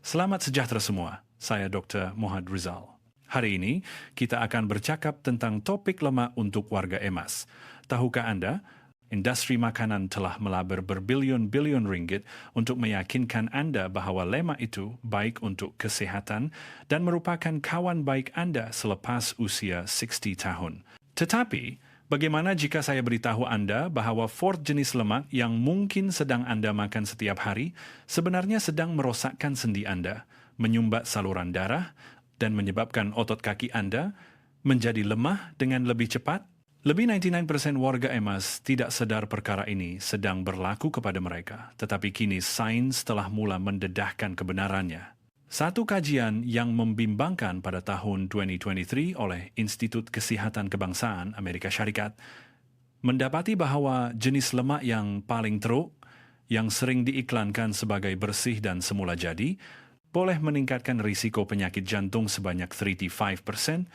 Selamat sejahtera semua, saya Dr. Muhammad Rizal. Hari ini, kita akan bercakap tentang topik lemak untuk warga emas. Tahukah Anda, industri makanan telah melabur berbilion-bilion ringgit untuk meyakinkan Anda bahawa lemak itu baik untuk kesehatan dan merupakan kawan baik Anda selepas usia 60 tahun. Tetapi, bagaimana jika saya beritahu Anda bahawa 4 jenis lemak yang mungkin sedang Anda makan setiap hari sebenarnya sedang merosakkan sendi Anda, menyumbat saluran darah, dan menyebabkan otot kaki Anda menjadi lemah dengan lebih cepat? Lebih 99% warga emas tidak sedar perkara ini sedang berlaku kepada mereka, tetapi kini sains telah mula mendedahkan kebenarannya. Satu kajian yang membimbangkan pada tahun 2023 oleh Institut Kesihatan Kebangsaan Amerika Syarikat mendapati bahawa jenis lemak yang paling teruk, yang sering diiklankan sebagai bersih dan semula jadi, boleh meningkatkan risiko penyakit jantung sebanyak 35%,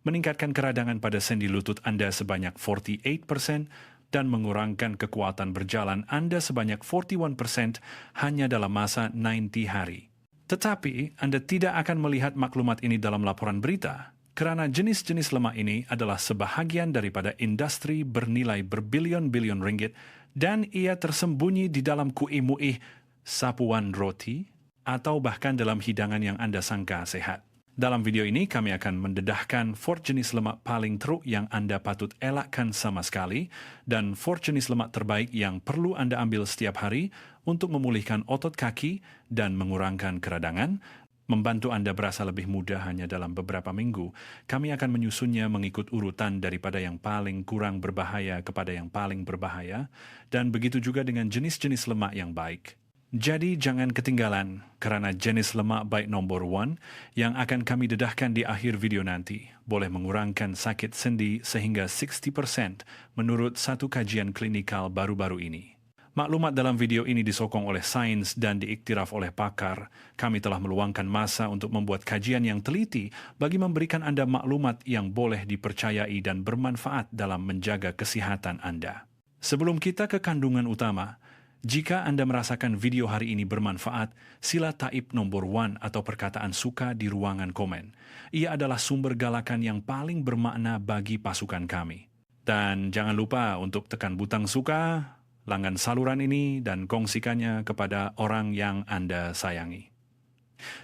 meningkatkan keradangan pada sendi lutut Anda sebanyak 48%, dan mengurangkan kekuatan berjalan Anda sebanyak 41% hanya dalam masa 90 hari. Tetapi, Anda tidak akan melihat maklumat ini dalam laporan berita, kerana jenis-jenis lemak ini adalah sebahagian daripada industri bernilai berbilion-bilion ringgit dan ia tersembunyi di dalam kuih-muih sapuan roti atau bahkan dalam hidangan yang Anda sangka sehat. Dalam video ini, kami akan mendedahkan 4 jenis lemak paling teruk yang Anda patut elakkan sama sekali dan 4 jenis lemak terbaik yang perlu Anda ambil setiap hari untuk memulihkan otot kaki dan mengurangkan keradangan, membantu Anda berasa lebih muda hanya dalam beberapa minggu. Kami akan menyusunnya mengikut urutan daripada yang paling kurang berbahaya kepada yang paling berbahaya, dan begitu juga dengan jenis-jenis lemak yang baik. Jadi jangan ketinggalan, kerana jenis lemak baik nombor 1 yang akan kami dedahkan di akhir video nanti boleh mengurangkan sakit sendi sehingga 60% menurut satu kajian klinikal baru-baru ini. Maklumat dalam video ini disokong oleh sains dan diiktiraf oleh pakar. Kami telah meluangkan masa untuk membuat kajian yang teliti bagi memberikan Anda maklumat yang boleh dipercayai dan bermanfaat dalam menjaga kesihatan Anda. Sebelum kita ke kandungan utama, jika Anda merasakan video hari ini bermanfaat, sila taip nombor 1 atau perkataan suka di ruangan komen. Ia adalah sumber galakan yang paling bermakna bagi pasukan kami. Dan jangan lupa untuk tekan butang suka, langgan saluran ini, dan kongsikannya kepada orang yang Anda sayangi.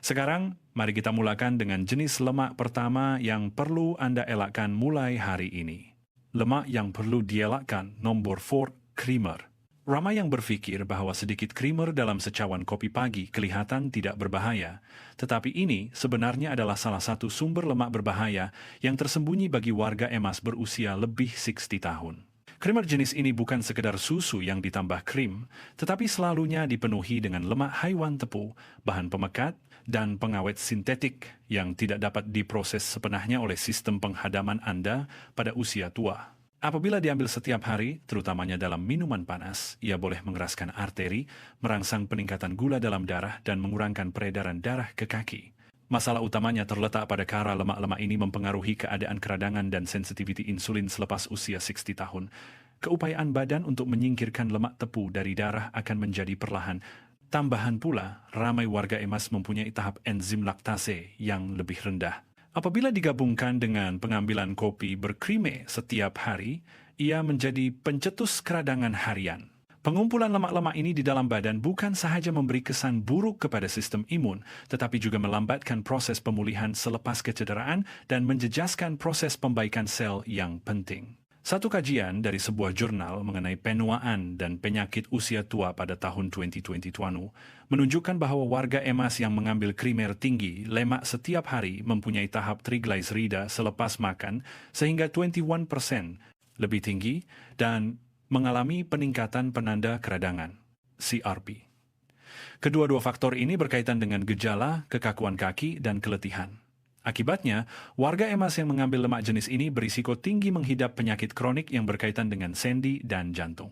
Sekarang, mari kita mulakan dengan jenis lemak pertama yang perlu Anda elakkan mulai hari ini. Lemak yang perlu dielakkan nombor 4, creamer. Ramai yang berfikir bahawa sedikit krimer dalam secawan kopi pagi kelihatan tidak berbahaya, tetapi ini sebenarnya adalah salah satu sumber lemak berbahaya yang tersembunyi bagi warga emas berusia lebih 60 tahun. Krimer jenis ini bukan sekedar susu yang ditambah krim, tetapi selalunya dipenuhi dengan lemak haiwan tepu, bahan pemekat, dan pengawet sintetik yang tidak dapat diproses sepenuhnya oleh sistem penghadaman Anda pada usia tua. Apabila diambil setiap hari, terutamanya dalam minuman panas, ia boleh mengeraskan arteri, merangsang peningkatan gula dalam darah, dan mengurangkan peredaran darah ke kaki. Masalah utamanya terletak pada cara lemak-lemak ini mempengaruhi keadaan keradangan dan sensitiviti insulin selepas usia 60 tahun. Keupayaan badan untuk menyingkirkan lemak tepu dari darah akan menjadi perlahan. Tambahan pula, ramai warga emas mempunyai tahap enzim laktase yang lebih rendah. Apabila digabungkan dengan pengambilan kopi berkrime setiap hari, ia menjadi pencetus keradangan harian. Pengumpulan lemak-lemak ini di dalam badan bukan sahaja memberi kesan buruk kepada sistem imun, tetapi juga melambatkan proses pemulihan selepas kecederaan dan menjejaskan proses pembaikan sel yang penting. Satu kajian dari sebuah jurnal mengenai penuaan dan penyakit usia tua pada tahun 2022 menunjukkan bahawa warga emas yang mengambil krimer tinggi lemak setiap hari mempunyai tahap triglycerida selepas makan sehingga 21% lebih tinggi dan mengalami peningkatan penanda keradangan, CRP. Kedua-dua faktor ini berkaitan dengan gejala, kekakuan kaki, dan keletihan. Akibatnya, warga emas yang mengambil lemak jenis ini berisiko tinggi menghidap penyakit kronik yang berkaitan dengan sendi dan jantung.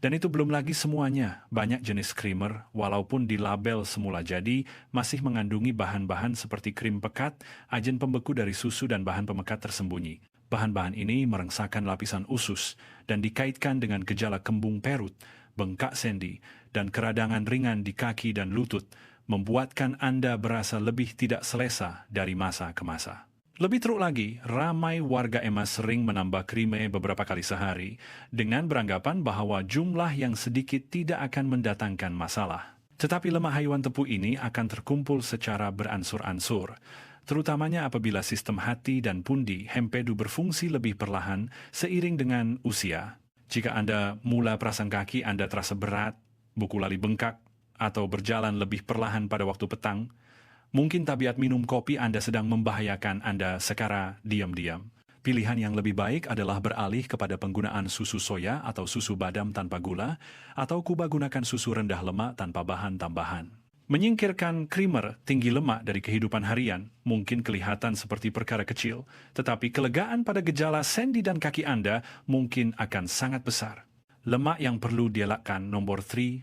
Dan itu belum lagi semuanya. Banyak jenis krimer, walaupun dilabel semula jadi, masih mengandungi bahan-bahan seperti krim pekat, agen pembeku dari susu dan bahan pemekat tersembunyi. Bahan-bahan ini merengsakkan lapisan usus dan dikaitkan dengan gejala kembung perut, bengkak sendi, dan keradangan ringan di kaki dan lutut, membuatkan Anda berasa lebih tidak selesa dari masa ke masa. Lebih teruk lagi, ramai warga emas sering menambah krime beberapa kali sehari dengan beranggapan bahwa jumlah yang sedikit tidak akan mendatangkan masalah. Tetapi lemak haiwan tebu ini akan terkumpul secara beransur-ansur, terutamanya apabila sistem hati dan pundi hempedu berfungsi lebih perlahan seiring dengan usia. Jika Anda mula perasan kaki Anda terasa berat, buku lali bengkak, atau berjalan lebih perlahan pada waktu petang, mungkin tabiat minum kopi Anda sedang membahayakan Anda secara diam-diam. Pilihan yang lebih baik adalah beralih kepada penggunaan susu soya atau susu badam tanpa gula, atau Kuba gunakan susu rendah lemak tanpa bahan tambahan. Menyingkirkan krimer tinggi lemak dari kehidupan harian mungkin kelihatan seperti perkara kecil, tetapi kelegaan pada gejala sendi dan kaki Anda mungkin akan sangat besar. Lemak yang perlu dielakkan nomor 3,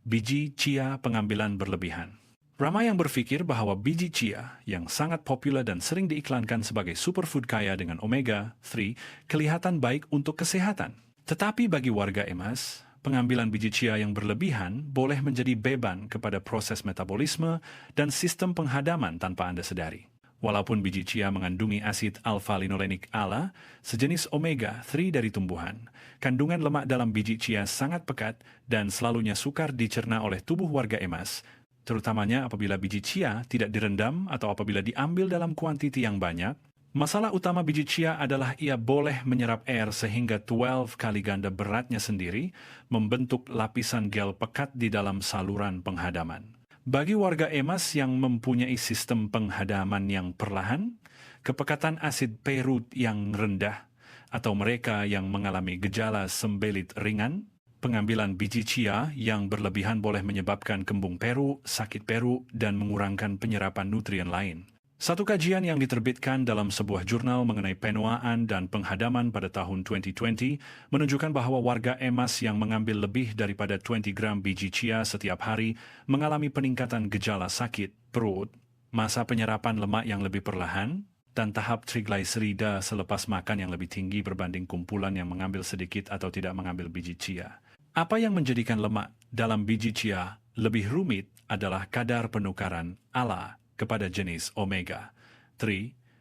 biji chia pengambilan berlebihan. Ramai yang berpikir bahwa biji chia yang sangat populer dan sering diiklankan sebagai superfood kaya dengan omega-3 kelihatan baik untuk kesehatan. Tetapi bagi warga emas, pengambilan biji chia yang berlebihan boleh menjadi beban kepada proses metabolisme dan sistem penghadaman tanpa Anda sadari. Walaupun biji chia mengandungi asid alfa-linolenik ala, sejenis omega-3 dari tumbuhan, kandungan lemak dalam biji chia sangat pekat dan selalunya sukar dicerna oleh tubuh warga emas, terutamanya apabila biji chia tidak direndam atau apabila diambil dalam kuantiti yang banyak. Masalah utama biji chia adalah ia boleh menyerap air sehingga 12 kali ganda beratnya sendiri, membentuk lapisan gel pekat di dalam saluran penghadaman. Bagi warga emas yang mempunyai sistem penghadaman yang perlahan, kepekatan asid perut yang rendah, atau mereka yang mengalami gejala sembelit ringan, pengambilan biji chia yang berlebihan boleh menyebabkan kembung perut, sakit perut, dan mengurangkan penyerapan nutrien lain. Satu kajian yang diterbitkan dalam sebuah jurnal mengenai penuaan dan penghadaman pada tahun 2020 menunjukkan bahwa warga emas yang mengambil lebih daripada 20 gram biji chia setiap hari mengalami peningkatan gejala sakit perut, masa penyerapan lemak yang lebih perlahan, dan tahap trigliserida selepas makan yang lebih tinggi berbanding kumpulan yang mengambil sedikit atau tidak mengambil biji chia. Apa yang menjadikan lemak dalam biji chia lebih rumit adalah kadar penukaran ALA kepada jenis omega-3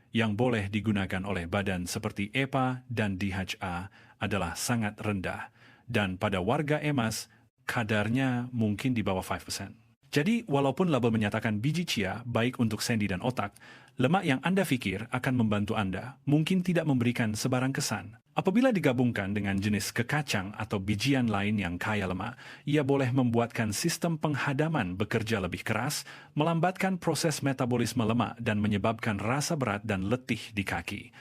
yang boleh digunakan oleh badan seperti EPA dan DHA adalah sangat rendah, dan pada warga emas kadarnya mungkin di bawah 5%. Jadi, walaupun label menyatakan biji chia baik untuk sendi dan otak, lemak yang Anda pikir akan membantu Anda mungkin tidak memberikan sebarang kesan. Apabila digabungkan dengan jenis kekacang atau bijian lain yang kaya lemak, ia boleh membuatkan sistem penghadaman bekerja lebih keras, melambatkan proses metabolisme lemak dan menyebabkan rasa berat dan letih di kaki.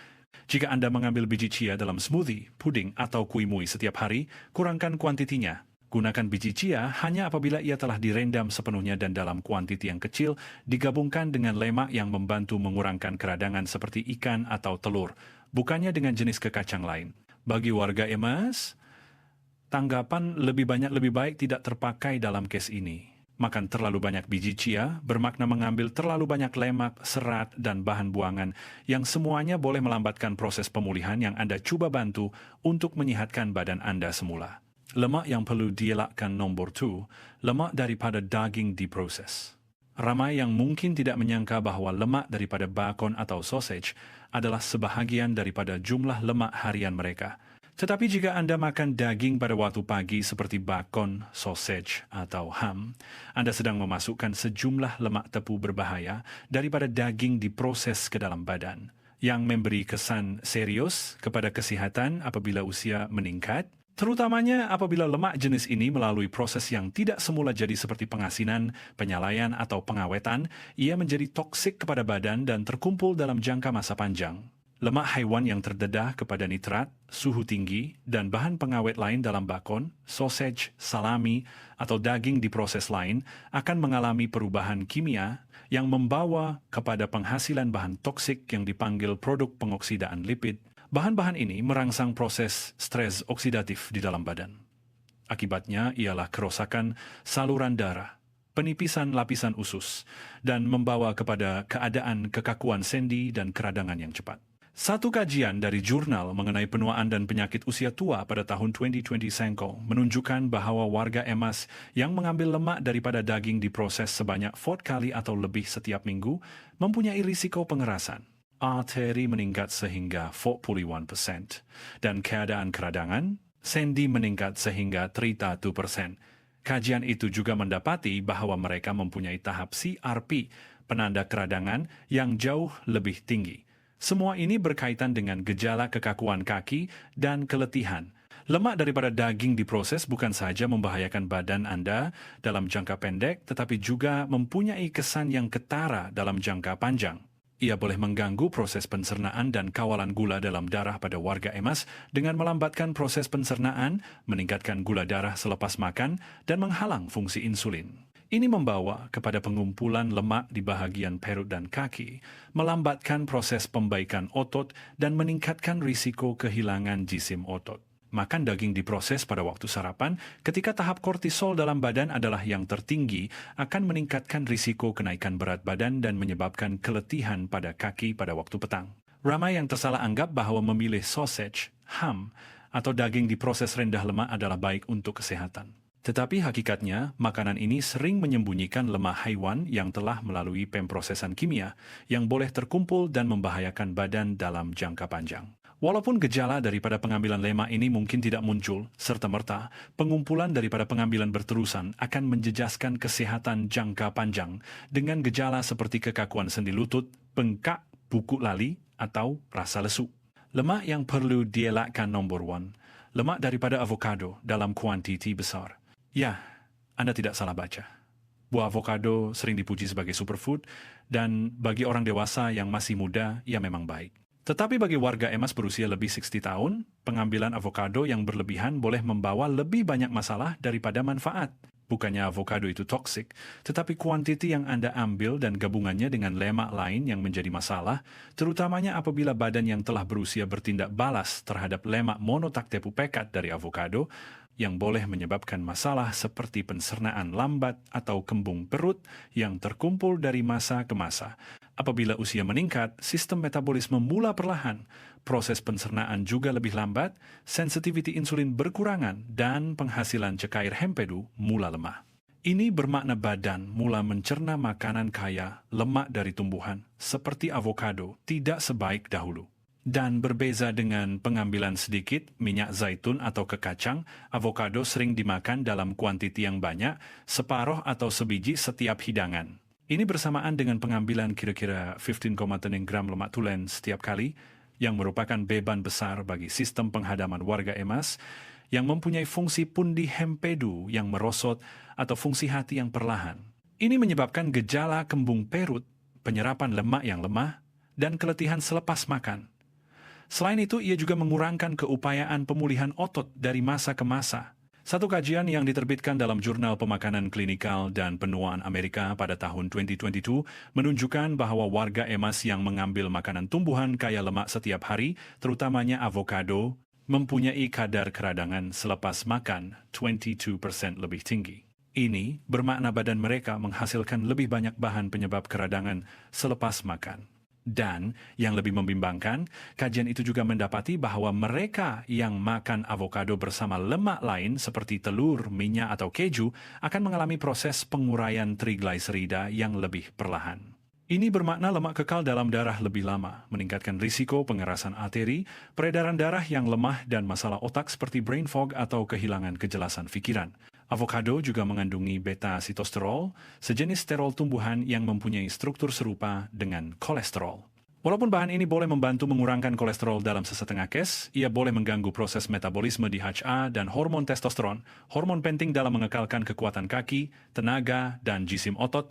Jika Anda mengambil biji chia dalam smoothie, puding, atau kuih-muih setiap hari, kurangkan kuantitinya. Gunakan biji chia hanya apabila ia telah direndam sepenuhnya dan dalam kuantiti yang kecil, digabungkan dengan lemak yang membantu mengurangkan keradangan seperti ikan atau telur, bukannya dengan jenis kekacang lain. Bagi warga emas, tanggapan lebih banyak lebih baik tidak terpakai dalam kes ini. Makan terlalu banyak biji chia bermakna mengambil terlalu banyak lemak, serat, dan bahan buangan yang semuanya boleh melambatkan proses pemulihan yang Anda coba bantu untuk menyehatkan badan Anda semula. Lemak yang perlu dielakkan nomor 2, lemak daripada daging diproses. Ramai yang mungkin tidak menyangka bahwa lemak daripada bacon atau sausage adalah sebahagian daripada jumlah lemak harian mereka. Tetapi jika Anda makan daging pada waktu pagi seperti bacon, sausage, atau ham, Anda sedang memasukkan sejumlah lemak tepu berbahaya daripada daging diproses ke dalam badan, yang memberi kesan serius kepada kesihatan apabila usia meningkat, terutamanya apabila lemak jenis ini melalui proses yang tidak semula jadi seperti pengasinan, penyalaian, atau pengawetan, ia menjadi toksik kepada badan dan terkumpul dalam jangka masa panjang. Lemak haiwan yang terdedah kepada nitrat, suhu tinggi, dan bahan pengawet lain dalam bacon, sausage, salami, atau daging diproses lain akan mengalami perubahan kimia yang membawa kepada penghasilan bahan toksik yang dipanggil produk pengoksidaan lipid. Bahan-bahan ini merangsang proses stres oksidatif di dalam badan. Akibatnya ialah kerosakan saluran darah, penipisan lapisan usus, dan membawa kepada keadaan kekakuan sendi dan keradangan yang cepat. Satu kajian dari jurnal mengenai penuaan dan penyakit usia tua pada tahun 2020 Senko menunjukkan bahwa warga emas yang mengambil lemak daripada daging diproses sebanyak 4 kali atau lebih setiap minggu mempunyai risiko pengerasan. Arteri meningkat sehingga 41%, dan keadaan keradangan, sendi meningkat sehingga 32%. Kajian itu juga mendapati bahwa mereka mempunyai tahap CRP, penanda keradangan, yang jauh lebih tinggi. Semua ini berkaitan dengan gejala kekakuan kaki dan keletihan. Lemak daripada daging diproses bukan saja membahayakan badan Anda dalam jangka pendek, tetapi juga mempunyai kesan yang ketara dalam jangka panjang. Ia boleh mengganggu proses pencernaan dan kawalan gula dalam darah pada warga emas dengan melambatkan proses pencernaan, meningkatkan gula darah selepas makan, dan menghalang fungsi insulin. Ini membawa kepada pengumpulan lemak di bahagian perut dan kaki, melambatkan proses pembaikan otot, dan meningkatkan risiko kehilangan jisim otot. Makan daging diproses pada waktu sarapan ketika tahap kortisol dalam badan adalah yang tertinggi akan meningkatkan risiko kenaikan berat badan dan menyebabkan keletihan pada kaki pada waktu petang. Ramai yang tersalah anggap bahwa memilih sausage, ham, atau daging diproses rendah lemak adalah baik untuk kesehatan. Tetapi hakikatnya, makanan ini sering menyembunyikan lemak haiwan yang telah melalui pemprosesan kimia yang boleh terkumpul dan membahayakan badan dalam jangka panjang. Walaupun gejala daripada pengambilan lemak ini mungkin tidak muncul serta-merta, pengumpulan daripada pengambilan berterusan akan menjejaskan kesehatan jangka panjang dengan gejala seperti kekakuan sendi lutut, bengkak, buku lali, atau rasa lesu. Lemak yang perlu dielakkan nomor 1, lemak daripada avokado dalam kuantiti besar. Ya, Anda tidak salah baca. Buah avokado sering dipuji sebagai superfood, dan bagi orang dewasa yang masih muda, ia memang baik. Tetapi bagi warga emas berusia lebih 60 tahun, pengambilan avokado yang berlebihan boleh membawa lebih banyak masalah daripada manfaat. Bukannya avokado itu toksik, tetapi kuantiti yang Anda ambil dan gabungannya dengan lemak lain yang menjadi masalah, terutamanya apabila badan yang telah berusia bertindak balas terhadap lemak monotaktepupekat dari avokado, yang boleh menyebabkan masalah seperti pencernaan lambat atau kembung perut yang terkumpul dari masa ke masa. Apabila usia meningkat, sistem metabolisme mula perlahan, proses pencernaan juga lebih lambat, sensitiviti insulin berkurangan, dan penghasilan cekair hempedu mula lemah. Ini bermakna badan mula mencerna makanan kaya lemak dari tumbuhan, seperti avokado, tidak sebaik dahulu. Dan berbeza dengan pengambilan sedikit minyak zaitun atau kekacang, avokado sering dimakan dalam kuantiti yang banyak, separuh atau sebiji setiap hidangan. Ini bersamaan dengan pengambilan kira-kira 15,10 gram lemak tulen setiap kali, yang merupakan beban besar bagi sistem penghadaman warga emas yang mempunyai fungsi pundi hempedu yang merosot atau fungsi hati yang perlahan. Ini menyebabkan gejala kembung perut, penyerapan lemak yang lemah, dan keletihan selepas makan. Selain itu, ia juga mengurangkan keupayaan pemulihan otot dari masa ke masa. Satu kajian yang diterbitkan dalam Jurnal Pemakanan Klinikal dan Penuaan Amerika pada tahun 2022 menunjukkan bahwa warga emas yang mengambil makanan tumbuhan kaya lemak setiap hari, terutamanya avokado, mempunyai kadar keradangan selepas makan 22% lebih tinggi. Ini bermakna badan mereka menghasilkan lebih banyak bahan penyebab keradangan selepas makan. Dan yang lebih membimbangkan, kajian itu juga mendapati bahwa mereka yang makan avokado bersama lemak lain seperti telur, minyak, atau keju akan mengalami proses penguraian trigliserida yang lebih perlahan. Ini bermakna lemak kekal dalam darah lebih lama, meningkatkan risiko pengerasan arteri, peredaran darah yang lemah, dan masalah otak seperti brain fog atau kehilangan kejelasan pikiran. Avokado juga mengandungi beta-sitosterol, sejenis sterol tumbuhan yang mempunyai struktur serupa dengan kolesterol. Walaupun bahan ini boleh membantu mengurangkan kolesterol dalam sesetengah kes, ia boleh mengganggu proses metabolisme DHA dan hormon testosteron, hormon penting dalam mengekalkan kekuatan kaki, tenaga, dan jisim otot,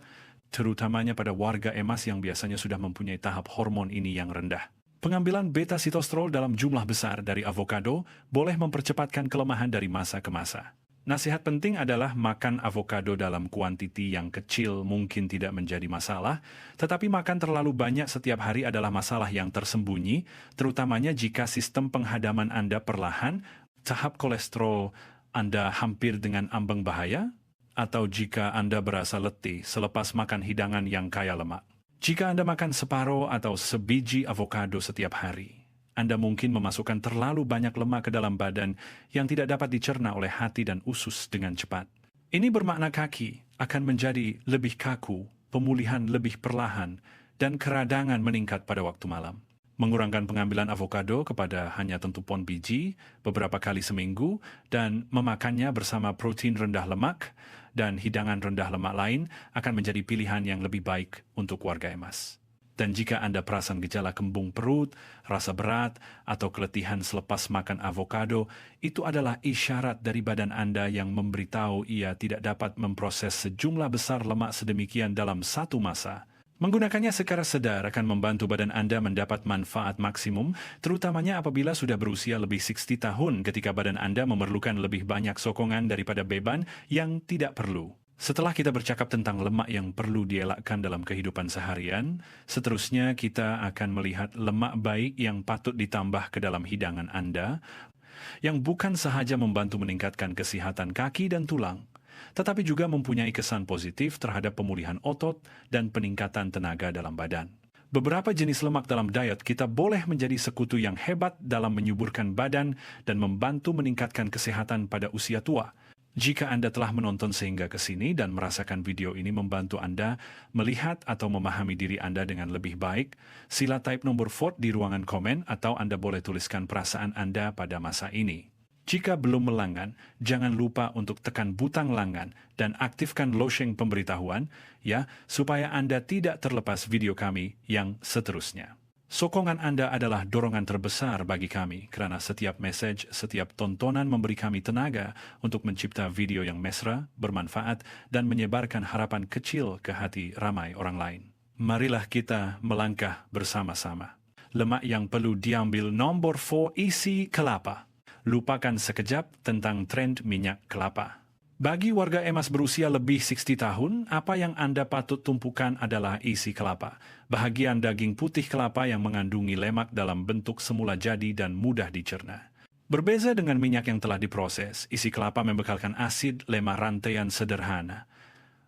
terutamanya pada warga emas yang biasanya sudah mempunyai tahap hormon ini yang rendah. Pengambilan beta-sitosterol dalam jumlah besar dari avokado boleh mempercepatkan kelemahan dari masa ke masa. Nasihat penting adalah makan avokado dalam kuantiti yang kecil mungkin tidak menjadi masalah, tetapi makan terlalu banyak setiap hari adalah masalah yang tersembunyi, terutamanya jika sistem penghadaman Anda perlahan, tahap kolesterol Anda hampir dengan ambang bahaya, atau jika Anda berasa letih selepas makan hidangan yang kaya lemak. Jika Anda makan separuh atau sebiji avokado setiap hari, Anda mungkin memasukkan terlalu banyak lemak ke dalam badan yang tidak dapat dicerna oleh hati dan usus dengan cepat. Ini bermakna kaki akan menjadi lebih kaku, pemulihan lebih perlahan, dan keradangan meningkat pada waktu malam. Mengurangkan pengambilan avokado kepada hanya tentupan biji beberapa kali seminggu dan memakannya bersama protein rendah lemak dan hidangan rendah lemak lain akan menjadi pilihan yang lebih baik untuk warga emas. Dan jika Anda perasan gejala kembung perut, rasa berat, atau keletihan selepas makan avokado, itu adalah isyarat dari badan Anda yang memberitahu ia tidak dapat memproses sejumlah besar lemak sedemikian dalam satu masa. Menggunakannya secara sedar akan membantu badan Anda mendapat manfaat maksimum, terutamanya apabila sudah berusia lebih 60 tahun ketika badan Anda memerlukan lebih banyak sokongan daripada beban yang tidak perlu. Setelah kita bercakap tentang lemak yang perlu dielakkan dalam kehidupan seharian, seterusnya kita akan melihat lemak baik yang patut ditambah ke dalam hidangan Anda, yang bukan sahaja membantu meningkatkan kesehatan kaki dan tulang, tetapi juga mempunyai kesan positif terhadap pemulihan otot dan peningkatan tenaga dalam badan. Beberapa jenis lemak dalam diet kita boleh menjadi sekutu yang hebat dalam menyuburkan badan dan membantu meningkatkan kesehatan pada usia tua. Jika Anda telah menonton sehingga ke sini dan merasakan video ini membantu Anda melihat atau memahami diri Anda dengan lebih baik, sila type nomor 4 di ruangan komen atau Anda boleh tuliskan perasaan Anda pada masa ini. Jika belum melanggan, jangan lupa untuk tekan butang langgan dan aktifkan lonceng pemberitahuan, ya, supaya Anda tidak terlepas video kami yang seterusnya. Sokongan Anda adalah dorongan terbesar bagi kami, karena setiap message, setiap tontonan memberi kami tenaga untuk mencipta video yang mesra, bermanfaat, dan menyebarkan harapan kecil ke hati ramai orang lain. Marilah kita melangkah bersama-sama. Lemak yang perlu diambil nomor 4, isi kelapa. Lupakan sekejap tentang tren minyak kelapa. Bagi warga emas berusia lebih 60 tahun, apa yang Anda patut tumpukan adalah isi kelapa, bahagian daging putih kelapa yang mengandungi lemak dalam bentuk semula jadi dan mudah dicerna. Berbeza dengan minyak yang telah diproses, isi kelapa membekalkan asid lemak rantaian sederhana,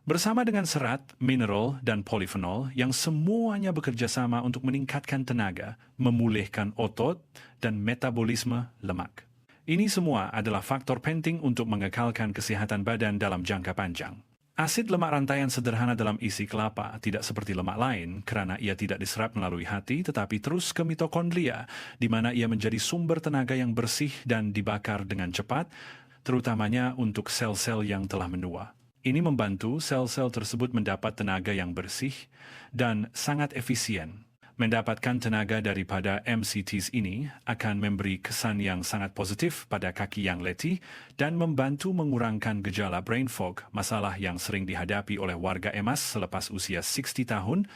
bersama dengan serat, mineral, dan polifenol yang semuanya bekerja sama untuk meningkatkan tenaga, memulihkan otot, dan metabolisme lemak. Ini semua adalah faktor penting untuk mengekalkan kesehatan badan dalam jangka panjang. Asid lemak rantaian sederhana dalam isi kelapa tidak seperti lemak lain karena ia tidak diserap melalui hati tetapi terus ke mitokondria, di mana ia menjadi sumber tenaga yang bersih dan dibakar dengan cepat, terutamanya untuk sel-sel yang telah menua. Ini membantu sel-sel tersebut mendapat tenaga yang bersih dan sangat efisien. Mendapatkan tenaga daripada MCTs ini akan memberi kesan yang sangat positif pada kaki yang letih dan membantu mengurangkan gejala brain fog, masalah yang sering dihadapi oleh warga emas selepas usia 60 tahun,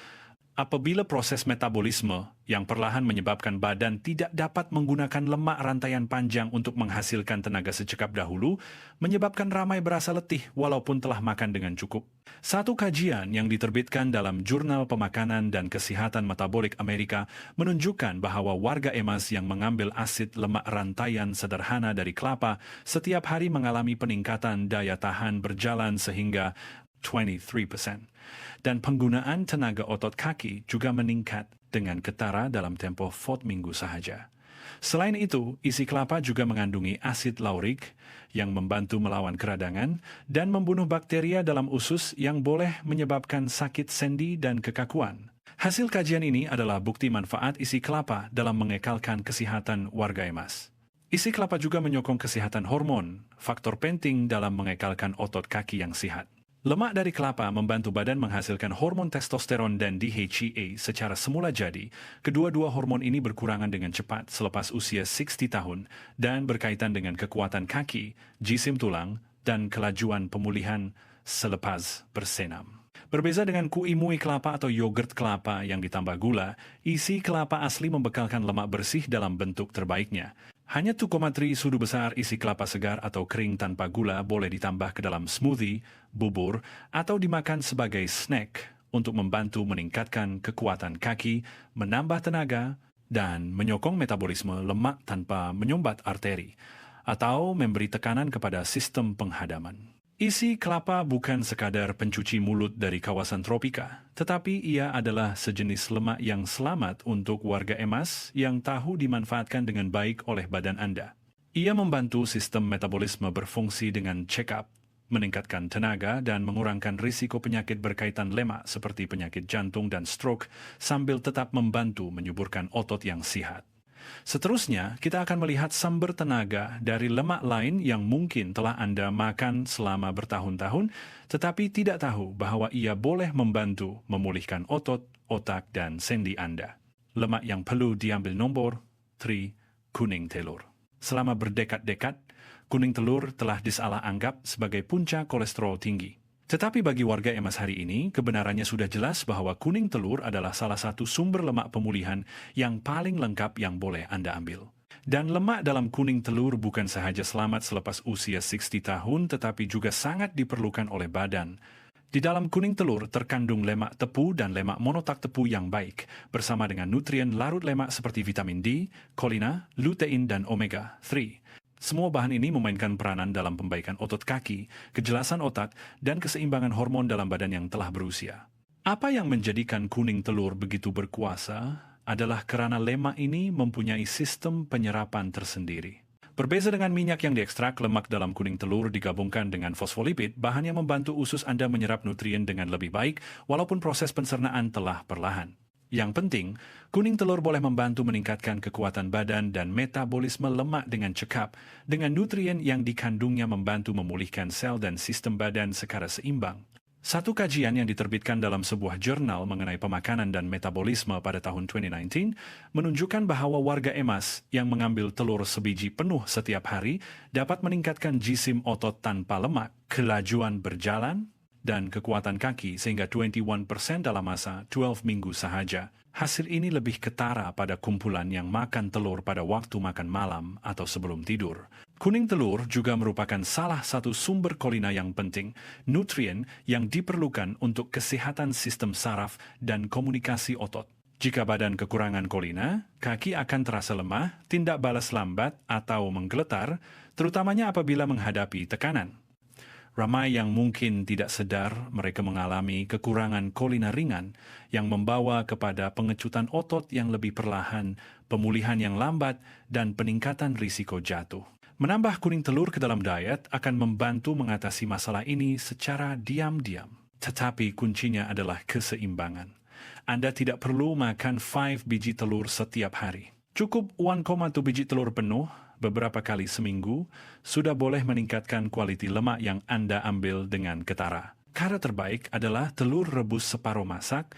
apabila proses metabolisme yang perlahan menyebabkan badan tidak dapat menggunakan lemak rantaian panjang untuk menghasilkan tenaga secekap dahulu, menyebabkan ramai berasa letih walaupun telah makan dengan cukup. Satu kajian yang diterbitkan dalam Jurnal Pemakanan dan Kesehatan Metabolik Amerika menunjukkan bahwa warga emas yang mengambil asid lemak rantaian sederhana dari kelapa setiap hari mengalami peningkatan daya tahan berjalan sehingga 23%. Dan penggunaan tenaga otot kaki juga meningkat dengan ketara dalam tempo 4 minggu sahaja. Selain itu, isi kelapa juga mengandungi asid laurik yang membantu melawan keradangan dan membunuh bakteria dalam usus yang boleh menyebabkan sakit sendi dan kekakuan. Hasil kajian ini adalah bukti manfaat isi kelapa dalam mengekalkan kesehatan warga emas. Isi kelapa juga menyokong kesehatan hormon, faktor penting dalam mengekalkan otot kaki yang sehat. Lemak dari kelapa membantu badan menghasilkan hormon testosteron dan DHEA secara semula jadi. Kedua-dua hormon ini berkurangan dengan cepat selepas usia 60 tahun dan berkaitan dengan kekuatan kaki, jisim tulang, dan kelajuan pemulihan selepas bersenam. Berbeza dengan kui mui kelapa atau yogurt kelapa yang ditambah gula, isi kelapa asli membekalkan lemak bersih dalam bentuk terbaiknya. Hanya 2,3 sudu besar isi kelapa segar atau kering tanpa gula boleh ditambah ke dalam smoothie, bubur, atau dimakan sebagai snack untuk membantu meningkatkan kekuatan kaki, menambah tenaga, dan menyokong metabolisme lemak tanpa menyumbat arteri, atau memberi tekanan kepada sistem penghadaman. Isi kelapa bukan sekadar pencuci mulut dari kawasan tropika, tetapi ia adalah sejenis lemak yang selamat untuk warga emas yang tahu dimanfaatkan dengan baik oleh badan Anda. Ia membantu sistem metabolisme berfungsi dengan check-up, meningkatkan tenaga dan mengurangkan risiko penyakit berkaitan lemak seperti penyakit jantung dan stroke sambil tetap membantu menyuburkan otot yang sehat. Seterusnya, kita akan melihat sumber tenaga dari lemak lain yang mungkin telah Anda makan selama bertahun-tahun, tetapi tidak tahu bahwa ia boleh membantu memulihkan otot, otak, dan sendi Anda. Lemak yang perlu diambil nomor 3, kuning telur. Selama berdekad-dekad, kuning telur telah disalah anggap sebagai punca kolesterol tinggi. Tetapi bagi warga emas hari ini, kebenarannya sudah jelas bahwa kuning telur adalah salah satu sumber lemak pemulihan yang paling lengkap yang boleh Anda ambil. Dan lemak dalam kuning telur bukan sahaja selamat selepas usia 60 tahun, tetapi juga sangat diperlukan oleh badan. Di dalam kuning telur terkandung lemak tepu dan lemak monotak tepu yang baik, bersama dengan nutrien larut lemak seperti vitamin D, kolina, lutein, dan omega 3. Semua bahan ini memainkan peranan dalam pembaikan otot kaki, kejelasan otak, dan keseimbangan hormon dalam badan yang telah berusia. Apa yang menjadikan kuning telur begitu berkuasa adalah karena lemak ini mempunyai sistem penyerapan tersendiri. Berbeda dengan minyak yang diekstrak, lemak dalam kuning telur digabungkan dengan fosfolipid, bahan yang membantu usus Anda menyerap nutrien dengan lebih baik, walaupun proses pencernaan telah perlahan. Yang penting, kuning telur boleh membantu meningkatkan kekuatan badan dan metabolisme lemak dengan cekap, dengan nutrien yang dikandungnya membantu memulihkan sel dan sistem badan secara seimbang. Satu kajian yang diterbitkan dalam sebuah jurnal mengenai pemakanan dan metabolisme pada tahun 2019 menunjukkan bahwa warga emas yang mengambil telur sebiji penuh setiap hari dapat meningkatkan jisim otot tanpa lemak, kelajuan berjalan, dan kekuatan kaki sehingga 21% dalam masa 12 minggu sahaja. Hasil ini lebih ketara pada kumpulan yang makan telur pada waktu makan malam atau sebelum tidur. Kuning telur juga merupakan salah satu sumber kolina yang penting, nutrien yang diperlukan untuk kesehatan sistem saraf dan komunikasi otot. Jika badan kekurangan kolina, kaki akan terasa lemah, tindak balas lambat atau menggeletar, terutamanya apabila menghadapi tekanan. Ramai yang mungkin tidak sadar mereka mengalami kekurangan kolina ringan yang membawa kepada pengecutan otot yang lebih perlahan, pemulihan yang lambat, dan peningkatan risiko jatuh. Menambah kuning telur ke dalam diet akan membantu mengatasi masalah ini secara diam-diam. Tetapi kuncinya adalah keseimbangan. Anda tidak perlu makan 5 biji telur setiap hari. Cukup 1,2 biji telur penuh beberapa kali seminggu sudah boleh meningkatkan kualiti lemak yang Anda ambil dengan ketara. Cara terbaik adalah telur rebus separuh masak,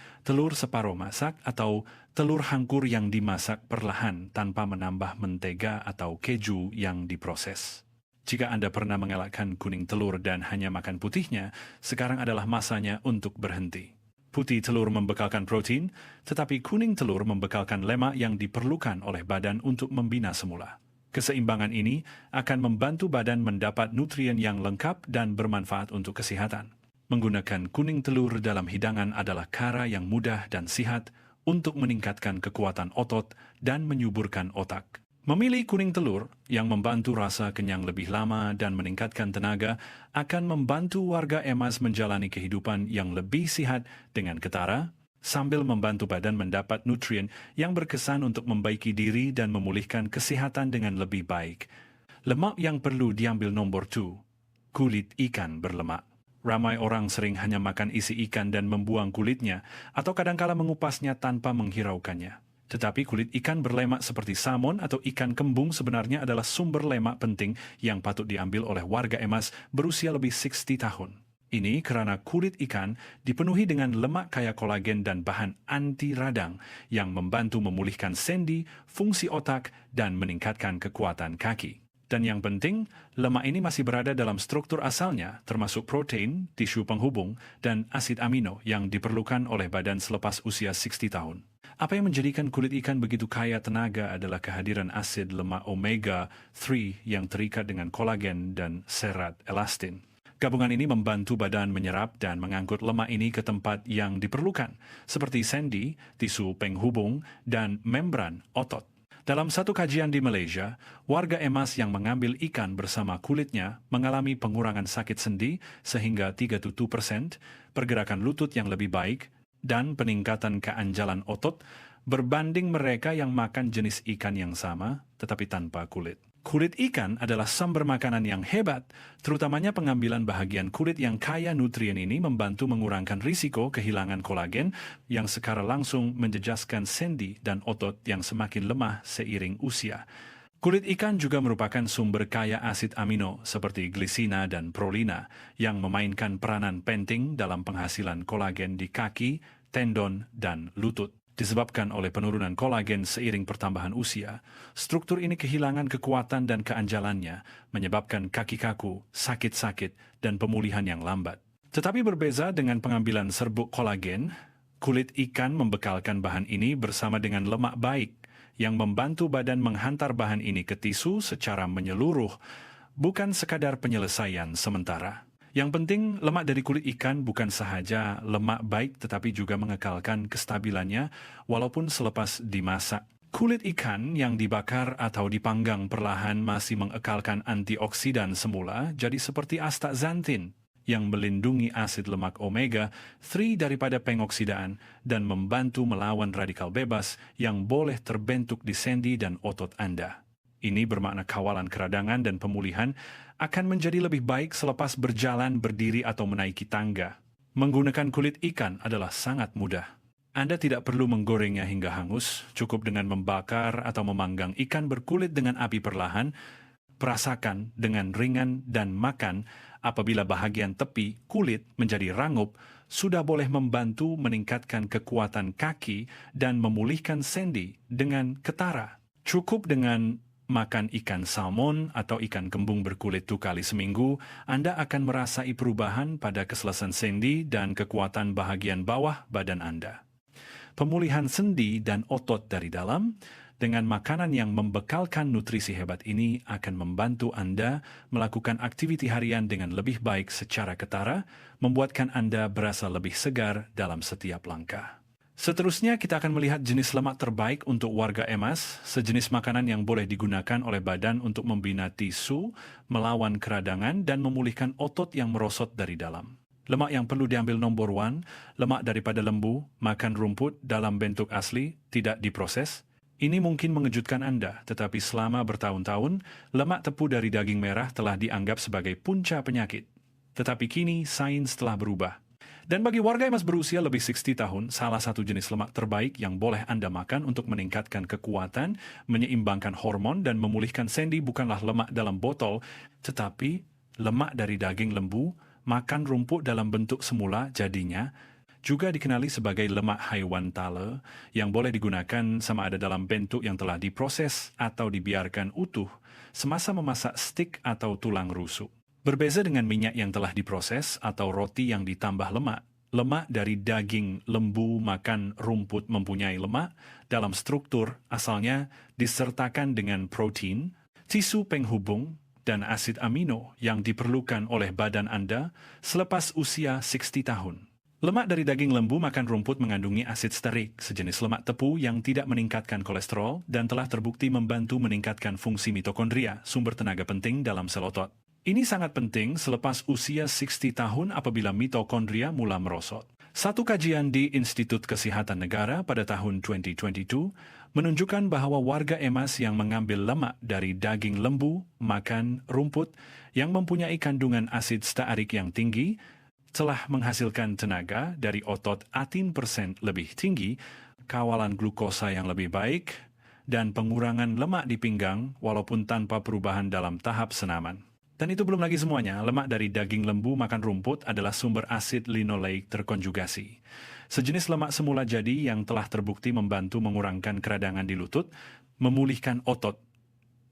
atau telur hangkur yang dimasak perlahan tanpa menambah mentega atau keju yang diproses. Jika Anda pernah mengelakkan kuning telur dan hanya makan putihnya, sekarang adalah masanya untuk berhenti. Putih telur membekalkan protein, tetapi kuning telur membekalkan lemak yang diperlukan oleh badan untuk membina semula. Keseimbangan ini akan membantu badan mendapat nutrien yang lengkap dan bermanfaat untuk kesehatan. Menggunakan kuning telur dalam hidangan adalah cara yang mudah dan sihat untuk meningkatkan kekuatan otot dan menyuburkan otak. Memilih kuning telur yang membantu rasa kenyang lebih lama dan meningkatkan tenaga akan membantu warga emas menjalani kehidupan yang lebih sehat dengan ketara, sambil membantu badan mendapat nutrien yang berkesan untuk membaiki diri dan memulihkan kesehatan dengan lebih baik. Lemak yang perlu diambil nomor 2, kulit ikan berlemak. Ramai orang sering hanya makan isi ikan dan membuang kulitnya, atau kadangkala mengupasnya tanpa menghiraukannya. Tetapi kulit ikan berlemak seperti salmon atau ikan kembung sebenarnya adalah sumber lemak penting yang patut diambil oleh warga emas berusia lebih 60 tahun. Ini karena kulit ikan dipenuhi dengan lemak kaya kolagen dan bahan anti radang yang membantu memulihkan sendi, fungsi otak, dan meningkatkan kekuatan kaki. Dan yang penting, lemak ini masih berada dalam struktur asalnya, termasuk protein, tisu penghubung, dan asid amino yang diperlukan oleh badan selepas usia 60 tahun. Apa yang menjadikan kulit ikan begitu kaya tenaga adalah kehadiran asid lemak omega 3 yang terikat dengan kolagen dan serat elastin. Gabungan ini membantu badan menyerap dan mengangkut lemak ini ke tempat yang diperlukan, seperti sendi, tisu penghubung, dan membran otot. Dalam satu kajian di Malaysia, warga emas yang mengambil ikan bersama kulitnya mengalami pengurangan sakit sendi sehingga 37%, pergerakan lutut yang lebih baik, dan peningkatan keanjalan otot berbanding mereka yang makan jenis ikan yang sama tetapi tanpa kulit. Kulit ikan adalah sumber makanan yang hebat, terutamanya pengambilan bahagian kulit yang kaya nutrien ini membantu mengurangkan risiko kehilangan kolagen yang secara langsung menjejaskan sendi dan otot yang semakin lemah seiring usia. Kulit ikan juga merupakan sumber kaya asid amino seperti glisina dan prolina yang memainkan peranan penting dalam penghasilan kolagen di kaki, tendon, dan lutut. Disebabkan oleh penurunan kolagen seiring pertambahan usia, struktur ini kehilangan kekuatan dan keanjalannya, menyebabkan kaki kaku, sakit-sakit, dan pemulihan yang lambat. Tetapi berbeza dengan pengambilan serbuk kolagen, kulit ikan membekalkan bahan ini bersama dengan lemak baik yang membantu badan menghantar bahan ini ke tisu secara menyeluruh, bukan sekadar penyelesaian sementara. Yang penting, lemak dari kulit ikan bukan sahaja lemak baik tetapi juga mengekalkan kestabilannya walaupun selepas dimasak. Kulit ikan yang dibakar atau dipanggang perlahan masih mengekalkan antioksidan semula jadi seperti astaxanthin yang melindungi asid lemak omega 3 daripada pengoksidaan dan membantu melawan radikal bebas yang boleh terbentuk di sendi dan otot Anda. Ini bermakna kawalan keradangan dan pemulihan akan menjadi lebih baik selepas berjalan, berdiri, atau menaiki tangga. Menggunakan kulit ikan adalah sangat mudah. Anda tidak perlu menggorengnya hingga hangus, cukup dengan membakar atau memanggang ikan berkulit dengan api perlahan, perasakan dengan ringan dan makan apabila bahagian tepi kulit menjadi rangup, sudah boleh membantu meningkatkan kekuatan kaki dan memulihkan sendi dengan ketara. Cukup dengan makan ikan salmon atau ikan kembung berkulit 2 kali seminggu, Anda akan merasai perubahan pada keselesaan sendi dan kekuatan bahagian bawah badan Anda. Pemulihan sendi dan otot dari dalam dengan makanan yang membekalkan nutrisi hebat ini akan membantu Anda melakukan aktiviti harian dengan lebih baik secara ketara, membuatkan Anda berasa lebih segar dalam setiap langkah. Seterusnya, kita akan melihat jenis lemak terbaik untuk warga emas, sejenis makanan yang boleh digunakan oleh badan untuk membina tisu, melawan keradangan, dan memulihkan otot yang merosot dari dalam. Lemak yang perlu diambil nomor 1, lemak daripada lembu, makan rumput dalam bentuk asli, tidak diproses. Ini mungkin mengejutkan Anda, tetapi selama bertahun-tahun, lemak tepu dari daging merah telah dianggap sebagai punca penyakit. Tetapi kini, sains telah berubah. Dan bagi warga emas berusia lebih 60 tahun, salah satu jenis lemak terbaik yang boleh Anda makan untuk meningkatkan kekuatan, menyeimbangkan hormon, dan memulihkan sendi bukanlah lemak dalam botol, tetapi lemak dari daging lembu, makan rumput dalam bentuk semula jadinya, juga dikenali sebagai lemak haiwan tala yang boleh digunakan sama ada dalam bentuk yang telah diproses atau dibiarkan utuh semasa memasak stik atau tulang rusuk. Berbeza dengan minyak yang telah diproses atau roti yang ditambah lemak, lemak dari daging lembu makan rumput mempunyai lemak dalam struktur asalnya disertakan dengan protein, tisu penghubung, dan asid amino yang diperlukan oleh badan Anda selepas usia 60 tahun. Lemak dari daging lembu makan rumput mengandungi asid stearik, sejenis lemak tepu yang tidak meningkatkan kolesterol dan telah terbukti membantu meningkatkan fungsi mitokondria, sumber tenaga penting dalam sel otot. Ini sangat penting selepas usia 60 tahun apabila mitokondria mula merosot. Satu kajian di Institut Kesihatan Negara pada tahun 2022 menunjukkan bahwa warga emas yang mengambil lemak dari daging lembu, makan rumput yang mempunyai kandungan asid stearik yang tinggi, telah menghasilkan tenaga dari otot 18% lebih tinggi, kawalan glukosa yang lebih baik, dan pengurangan lemak di pinggang walaupun tanpa perubahan dalam tahap senaman. Dan itu belum lagi semuanya, lemak dari daging lembu makan rumput adalah sumber asid linoleik terkonjugasi. Sejenis lemak semula jadi yang telah terbukti membantu mengurangkan keradangan di lutut, memulihkan otot,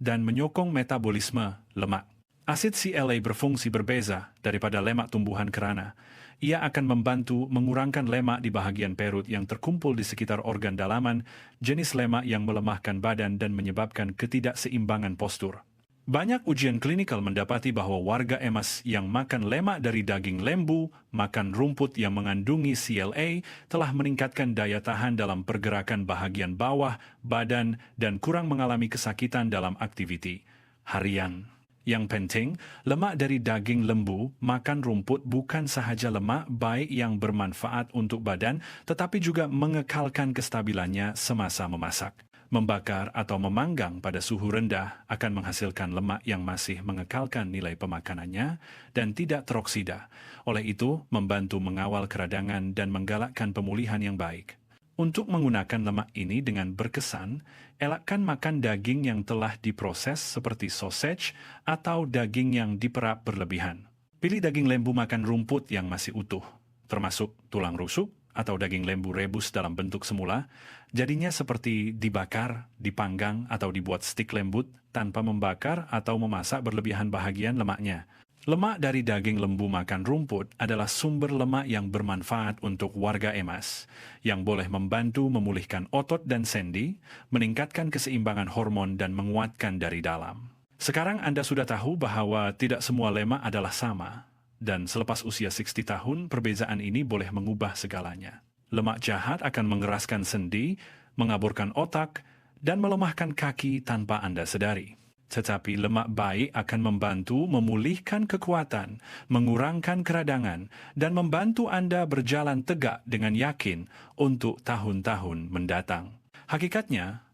dan menyokong metabolisme lemak. Asid CLA berfungsi berbeza daripada lemak tumbuhan kerana. Ia akan membantu mengurangkan lemak di bahagian perut yang terkumpul di sekitar organ dalaman, jenis lemak yang melemahkan badan dan menyebabkan ketidakseimbangan postur. Banyak ujian klinikal mendapati bahwa warga EMAS yang makan lemak dari daging lembu, makan rumput yang mengandungi CLA, telah meningkatkan daya tahan dalam pergerakan bahagian bawah, badan, dan kurang mengalami kesakitan dalam aktiviti harian. Yang penting, lemak dari daging lembu, makan rumput bukan sahaja lemak baik yang bermanfaat untuk badan, tetapi juga mengekalkan kestabilannya semasa memasak. Membakar atau memanggang pada suhu rendah akan menghasilkan lemak yang masih mengekalkan nilai pemakanannya dan tidak teroksida. Oleh itu, membantu mengawal keradangan dan menggalakkan pemulihan yang baik. Untuk menggunakan lemak ini dengan berkesan, elakkan makan daging yang telah diproses seperti sausage atau daging yang diperap berlebihan. Pilih daging lembu makan rumput yang masih utuh, termasuk tulang rusuk atau daging lembu rebus dalam bentuk semula, jadinya seperti dibakar, dipanggang, atau dibuat stik lembut tanpa membakar atau memasak berlebihan bahagian lemaknya. Lemak dari daging lembu makan rumput adalah sumber lemak yang bermanfaat untuk warga EMAS, yang boleh membantu memulihkan otot dan sendi, meningkatkan keseimbangan hormon dan menguatkan dari dalam. Sekarang Anda sudah tahu bahwa tidak semua lemak adalah sama, dan selepas usia 60 tahun, perbezaan ini boleh mengubah segalanya. Lemak jahat akan mengeraskan sendi, mengaburkan otak, dan melemahkan kaki tanpa Anda sadari. Tetapi lemak baik akan membantu memulihkan kekuatan, mengurangkan keradangan, dan membantu Anda berjalan tegak dengan yakin untuk tahun-tahun mendatang. Hakikatnya,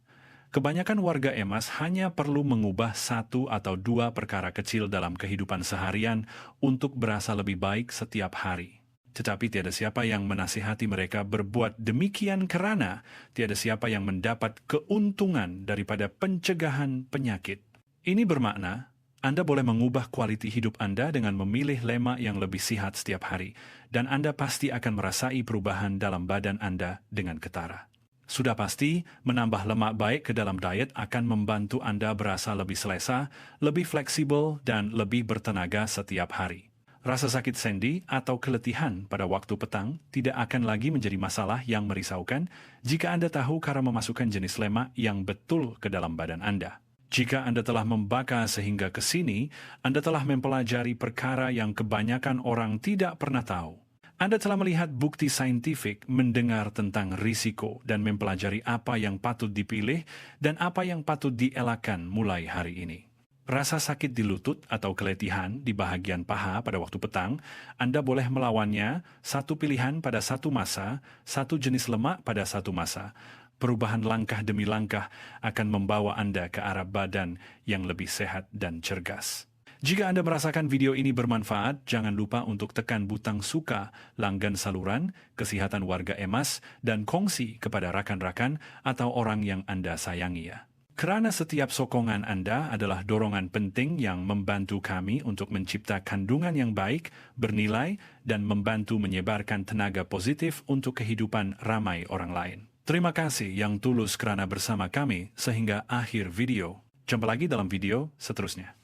kebanyakan warga EMAS hanya perlu mengubah 1 atau 2 perkara kecil dalam kehidupan seharian untuk berasa lebih baik setiap hari. Tetapi tiada siapa yang menasihati mereka berbuat demikian kerana tiada siapa yang mendapat keuntungan daripada pencegahan penyakit. Ini bermakna Anda boleh mengubah kualiti hidup Anda dengan memilih lemak yang lebih sihat setiap hari, dan Anda pasti akan merasai perubahan dalam badan Anda dengan ketara. Sudah pasti, menambah lemak baik ke dalam diet akan membantu Anda berasa lebih selesa, lebih fleksibel, dan lebih bertenaga setiap hari. Rasa sakit sendi atau keletihan pada waktu petang tidak akan lagi menjadi masalah yang merisaukan jika Anda tahu cara memasukkan jenis lemak yang betul ke dalam badan Anda. Jika Anda telah membaka sehingga ke sini, Anda telah mempelajari perkara yang kebanyakan orang tidak pernah tahu. Anda telah melihat bukti saintifik, mendengar tentang risiko, dan mempelajari apa yang patut dipilih dan apa yang patut dielakkan mulai hari ini. Rasa sakit di lutut atau keletihan di bahagian paha pada waktu petang, Anda boleh melawannya satu pilihan pada satu masa, satu jenis lemak pada satu masa. Perubahan langkah demi langkah akan membawa Anda ke arah badan yang lebih sehat dan cergas. Jika Anda merasakan video ini bermanfaat, jangan lupa untuk tekan butang suka, langgan saluran, kesehatan warga EMAS, dan kongsi kepada rakan-rakan atau orang yang Anda sayangi ya. Kerana setiap sokongan Anda adalah dorongan penting yang membantu kami untuk mencipta kandungan yang baik, bernilai, dan membantu menyebarkan tenaga positif untuk kehidupan ramai orang lain. Terima kasih yang tulus kerana bersama kami sehingga akhir video. Jumpa lagi dalam video seterusnya.